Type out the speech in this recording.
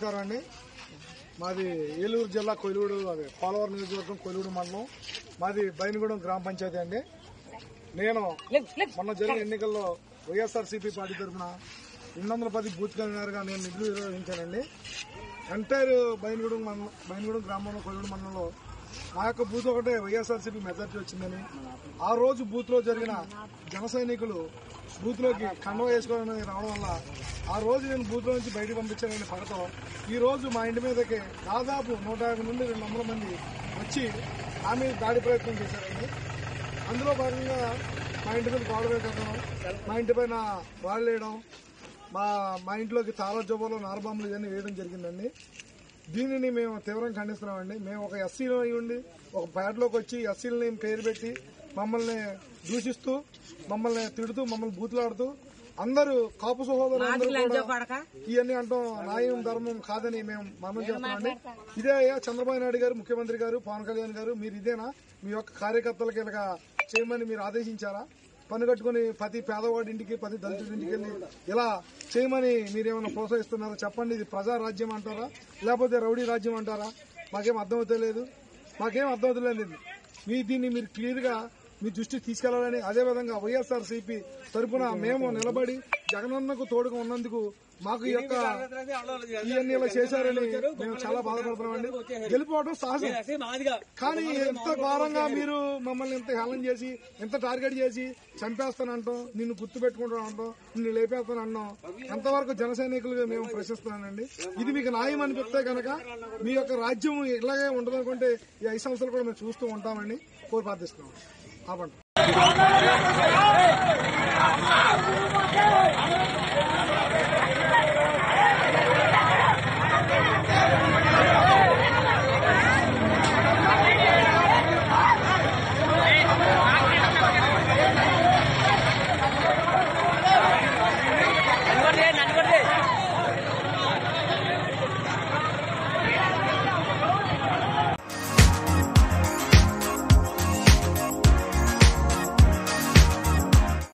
నమస్కారం అండి. మాది ఏలూరు జిల్లా కొయిలూడు, అదే పోలవరం నియోజకవర్గం కొయిలూడు మండలం. మాది బైనగూడెం గ్రామ పంచాయతీ అండి. నేను మొన్న జరిగిన ఎన్నికల్లో వైఎస్ఆర్సీపీ పార్టీ తరఫున 210 బూత్ కన్వీనర్గా నేను నిధులు నిర్వహించానండి. ఎంటైర్ బైనగూడెం గ్రామంలో కొయిలూడు మండలంలో ఆ యొక్క బూత్ ఒకటే వైఎస్ఆర్సీపీ మెజార్టీ వచ్చిందని, ఆ రోజు బూత్ లో జరిగిన జన సైనికులు బూత్ లోకి కండవ వేసుకోవాలని రావడం వల్ల ఆ రోజు నేను బూత్ లో నుంచి బయటకు పంపించానని పడతాం. ఈ రోజు మా ఇంటి మీదకి దాదాపు 150 నుండి 200 మంది వచ్చి ఆ మీద దాడి ప్రయత్నం చేశారండి. అందులో భాగంగా మా ఇంటి మీద గోడ వేయడం, మా ఇంటి పైన రాళ్ళు వేయడం, మా ఇంట్లోకి తాళ జోబులో నారబాంబులు ఇవన్నీ వేయడం జరిగిందండి. దీనిని మేము తీవ్రంగా ఖండిస్తున్నామండి. మేము ఒక ఎస్సీలో ఉండి ఒక పేటలోకి వచ్చి ఎస్సీలని పేరు పెట్టి మమ్మల్ని దూషిస్తూ, మమ్మల్ని తిడుతూ, మమ్మల్ని బూతులాడుతూ అందరూ కాపు సహోదరులు ఇవన్నీ అంటాం న్యాయం ధర్మం కాదని మేము మనం చేస్తున్నామండి. ఇదే చంద్రబాబు నాయుడు గారు, ముఖ్యమంత్రి గారు, పవన్ కళ్యాణ్ గారు, మీరు ఇదేనా మీ యొక్క కార్యకర్తలకి ఇలాగా చేయమని మీరు ఆదేశించారా? పన్ను కట్టుకుని ప్రతి పేదవాడి ఇంటికి, ప్రతి దళితుడి ఇంటికి వెళ్ళి ఇలా చేయమని మీరేమైనా ప్రోత్సహిస్తున్నారా? చెప్పండి. ఇది ప్రజా రాజ్యం అంటారా లేకపోతే రౌడీ రాజ్యం అంటారా? మాకేం అర్థమవుతలేదు. దీన్ని మీరు క్లియర్ గా మీ దృష్టికి తీసుకెళ్లాలని, అదేవిధంగా వైఎస్ఆర్సీపీ తరఫున మేము నిలబడి జగనన్నకు తోడుగా ఉన్నందుకు మాకు ఈ యొక్క ఇవన్నీ ఇలా చేశారని మేము చాలా బాధపడుతున్నామండి. గెలిపోవడం సహజం, కానీ ఎంత ఘోరంగా మీరు మమ్మల్ని ఇంత హేళన చేసి, ఎంత టార్గెట్ చేసి చంపేస్తానంటాం, నిన్ను గుర్తు పెట్టుకుంటాం అంటాం, నిన్ను లేపేస్తానంటాం, ఎంతవరకు జన సైనికులుగా మేము ప్రశ్నిస్తున్నానండి. ఇది మీకు న్యాయం అనిపిస్తే కనుక మీ యొక్క రాజ్యం ఇలాగే ఉండదనుకుంటే ఈ 5 సంవత్సరాలు కూడా మేము చూస్తూ ఉంటామని కోరి ప్రార్థిస్తున్నాం. ఆపండి.